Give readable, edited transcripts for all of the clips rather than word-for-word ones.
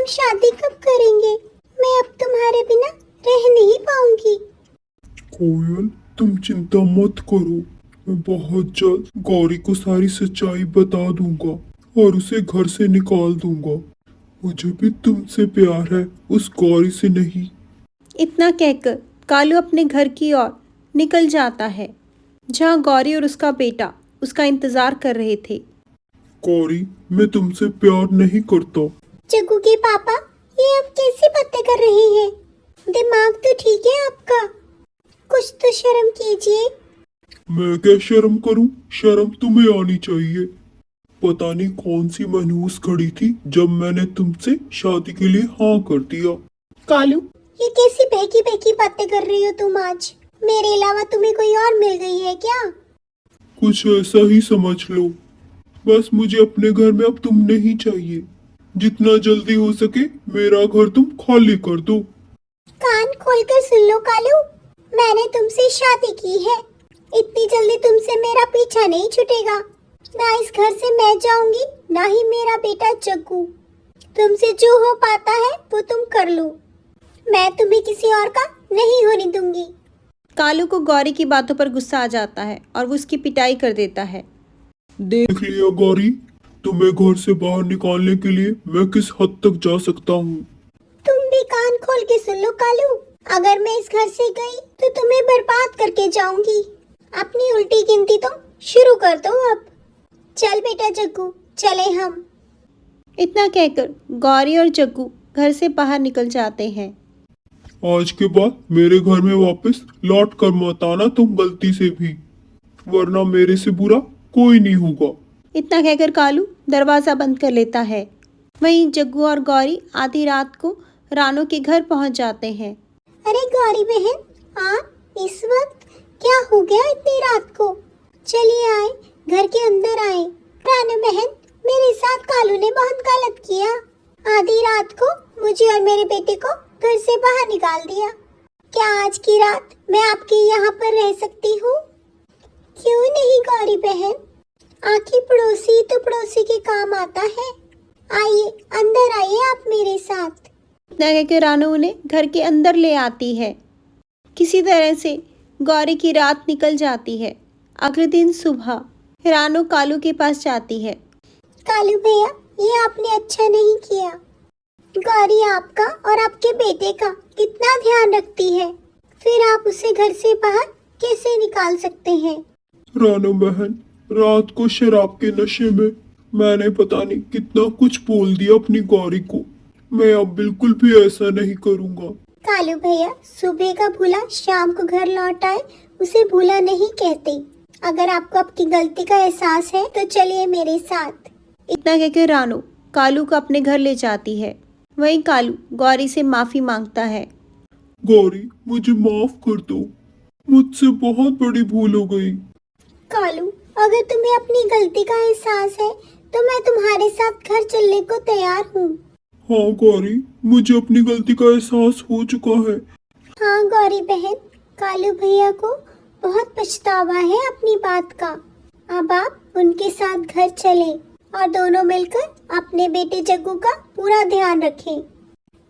शादी कब करेंगे? मैं अब तुम्हारे बिना रह नहीं पाऊंगी। कोयल, तुम चिंता मत करो। मैं बहुत जल्द गौरी को सारी सच्चाई बता दूंगा और उसे घर से निकाल दूंगा। मुझे भी तुमसे प्यार है, उस गौरी से नहीं। इतना कहकर कालू अपने घर की ओर निकल जाता है, जहाँ गौरी और उसका बेटा उसका इंतजार कर रहे थे। गौरी, मैं तुमसे प्यार नहीं करता। जग्गू के पापा, ये अब कैसी बातें कर रहे हैं? दिमाग तो ठीक है आपका? कुछ तो शर्म कीजिए। मैं क्या शर्म करूं? शर्म तुम्हें आनी चाहिए। पता नहीं कौन सी मनहूस खड़ी थी जब मैंने तुमसे शादी के लिए हाँ कर दिया। कालू, ये कैसी बहकी बहकी बातें कर रही हो तुम आज? मेरे अलावा तुम्हें कोई और मिल गई है क्या? कुछ ऐसा ही समझ लो। बस मुझे अपने घर में अब तुम नहीं चाहिए। जितना जल्दी हो सके मेरा घर तुम खाली कर दो। कान खोलकर सुन लो कालू, मैंने तुमसे शादी की है। इतनी जल्दी तुमसे मेरा पीछा नहीं छूटेगा। ना इस घर से मैं जाऊंगी, ना ही मेरा बेटा जग्गू। तुमसे जो हो पाता है वो तुम कर लो। मैं तुम्हें किसी और का नहीं होने दूंगी। कालू को गौरी की बातों पर गुस्सा आ जाता है और वो उसकी पिटाई कर देता है। देख लिया गौरी, तुम्हें घर से बाहर निकालने के लिए मैं किस हद तक जा सकता हूँ। तुम भी कान खोल के सुन लो कालू, अगर मैं इस घर से गई तो तुम्हें बर्बाद करके जाऊंगी। अपनी उल्टी गिनती तो शुरू कर दो अब। चल बेटा जग्गू, चले हम। इतना कहकर गौरी और जग्गू घर से बाहर निकल जाते हैं। आज के बाद मेरे घर में वापस लौट कर मत आना तुम गलती से भी, वरना मेरे से बुरा कोई नहीं होगा। इतना कहकर कालू दरवाजा बंद कर लेता है। वहीं जग्गू और गौरी आधी रात को रानू के घर पहुंच जाते हैं। अरे गौरी बहन, आप इस वक्त? क्या हो गया इतनी रात को? चलिए आए, घर के अंदर आए। रानू बहन, मेरे साथ कालू ने बहुत गलत किया। आधी रात को मुझे और मेरे बेटे को घर से बाहर निकाल दिया। क्या आज की रात मैं आपके यहाँ पर रह सकती हूँ? क्यों नहीं गौरी बहन, आखिर पड़ोसी तो पड़ोसी के काम आता है। आइए, अंदर आइए आप मेरे साथ। इतना कहकर रानू उन्हें घर के अंदर ले आती है। किसी तरह से गौरी की रात निकल जाती है। अगले दिन सुबह रानू कालू के पास जाती है। कालू भैया, ये आपने अच्छा नहीं किया। गौरी आपका और आपके बेटे का कितना ध्यान रखती है, फिर आप उसे घर से बाहर कैसे निकाल सकते हैं? रानू बहन, रात को शराब के नशे में मैंने पता नहीं कितना कुछ बोल दिया अपनी गौरी को। मैं अब बिल्कुल भी ऐसा नहीं करूँगा। कालू भैया, सुबह का भूला शाम को घर लौट आए उसे भूला नहीं कहते। अगर आपको आपकी गलती का एहसास है तो चलिए मेरे साथ। इतना कहकर रानू कालू को अपने घर ले जाती है। वहीं कालू गौरी से माफी मांगता है। गौरी, मुझे माफ कर दो, मुझसे बहुत बड़ी भूल हो गई। कालू, अगर तुम्हें अपनी गलती का एहसास है तो मैं तुम्हारे साथ घर चलने को तैयार हूँ। हाँ गौरी, मुझे अपनी गलती का एहसास हो चुका है। हाँ गौरी बहन, कालू भैया को बहुत पछतावा है अपनी बात का। अब आप उनके साथ घर चलें और दोनों मिलकर अपने बेटे जग्गू का पूरा ध्यान रखें।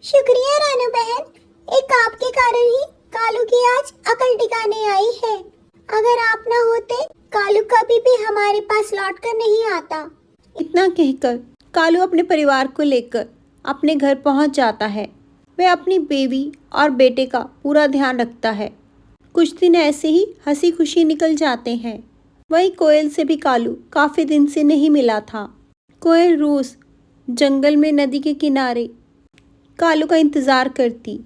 शुक्रिया रानू बहन, एक आपके कारण ही कालू की आज अकल ठिकाने आई है। अगर आप ना होते कालू कभी भी हमारे पास लौट कर नहीं आता। इतना कहकर कालू अपने परिवार को लेकर अपने घर पहुंच जाता है। वह अपनी बेबी और बेटे का पूरा ध्यान रखता है। कुछ दिन ऐसे ही हंसी खुशी निकल जाते हैं। वहीं कोयल से भी कालू काफ़ी दिन से नहीं मिला था। कोयल रोज़ जंगल में नदी के किनारे कालू का इंतज़ार करती।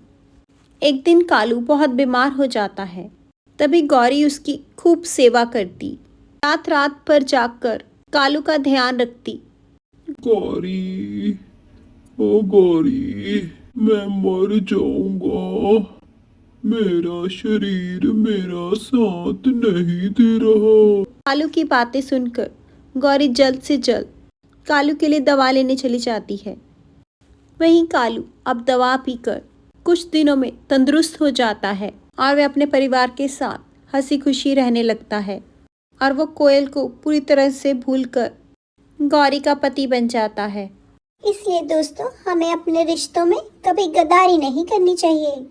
एक दिन कालू बहुत बीमार हो जाता है। तभी गौरी उसकी खूब सेवा करती। रात रात भर जागकर कालू का ध्यान रखती। गौरी, ओ गौरी, मैं मर जाऊंगा। मेरा शरीर मेरा साथ नहीं दे रहा। कालू की बातें सुनकर गौरी जल्द से जल्द कालू के लिए दवा लेने चली जाती है। वहीं कालू अब दवा पीकर कुछ दिनों में तंदुरुस्त हो जाता है और वह अपने परिवार के साथ हंसी खुशी रहने लगता है और वो कोयल को पूरी तरह से भूलकर गौरी का पति बन जाता है। इसलिए दोस्तों हमें अपने रिश्तों में कभी गद्दारी नहीं करनी चाहिए।